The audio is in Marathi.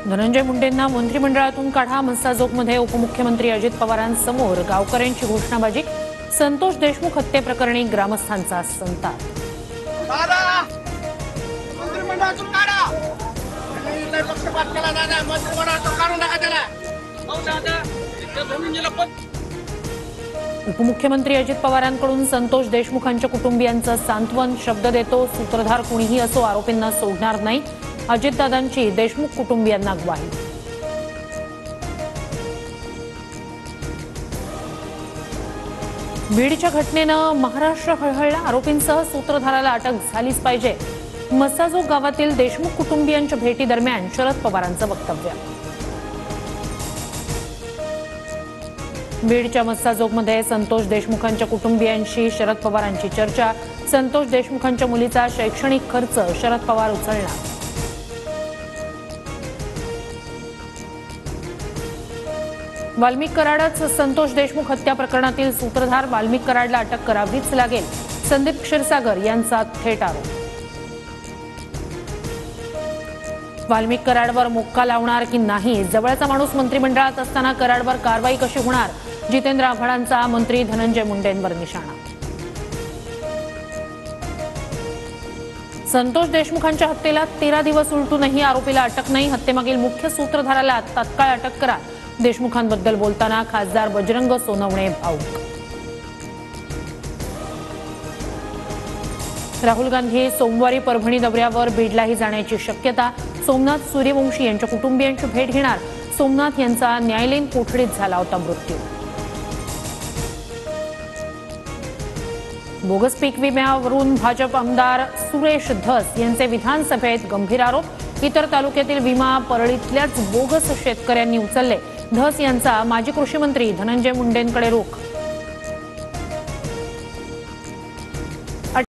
धनंजय मुंडेंना मंत्रिमंडळातून काढा, मस्साजोगमध्ये उपमुख्यमंत्री अजित पवारांसमोर गावकऱ्यांची घोषणाबाजी. संतोष देशमुख हत्येप्रकरणी ग्रामस्थांचा संताप. उपमुख्यमंत्री अजित पवारांकडून संतोष देशमुखांच्या कुटुंबियांचं सांत्वन. शब्द देतो, सूत्रधार कुणीही असो आरोपींना सोडणार नाही. अजितदादांची देशमुख कुटुंबियांना ग्वाही. बीडच्या घटनेनं महाराष्ट्र हळहळला. आरोपींसह सूत्रधाराला अटक झालीच पाहिजे. मस्साजोग गावातील देशमुख कुटुंबियांच्या भेटीदरम्यान शरद पवारांचं वक्तव्य. बीडच्या मस्साजोगमध्ये संतोष देशमुखांच्या कुटुंबियांशी शरद पवारांची चर्चा. संतोष देशमुखांच्या मुलीचा शैक्षणिक खर्च शरद पवार उचलणार. वाल्मिक कराडच संतोष देशमुख हत्या प्रकरणातील सूत्रधार. वाल्मिक कराडला अटक करावीच लागेल. संदीप क्षीरसागर यांचा थेट आरोप. वाल्मिक कराडवर मोक्का लावणार की नाही? जवळचा माणूस मंत्रिमंडळात असताना कराडवर कारवाई कशी होणार? जितेंद्र आव्हाडांचा मंत्री धनंजय मुंडेंवर निशाणा. संतोष देशमुखांच्या हत्येला 13 दिवस उलटूनही आरोपीला अटक नाही. हत्येमागील मुख्य सूत्रधाराला तात्काळ अटक करा. देशमुखांबद्दल बोलताना खासदार बजरंग सोनवणे भाऊक. राहुल गांधी सोमवारी परभणी दौऱ्यावर बीडलाही जाण्याची शक्यता. सोमनाथ सूर्यवंशी यांच्या कुटुंबियांची भेट घेणार. सोमनाथ यांचा न्यायालयीन कोठडीत झाला होता मृत्यू. बोगस पीक विम्यावरून भाजप आमदार सुरेश धस यांचे विधानसभेत गंभीर आरोप. इतर तालुक्यातील विमा परळीतल्याच बोगस शेतकऱ्यांनी उचलले. धस यांचा माजी कृषी मंत्री धनंजय मुंडेंकडे रुख.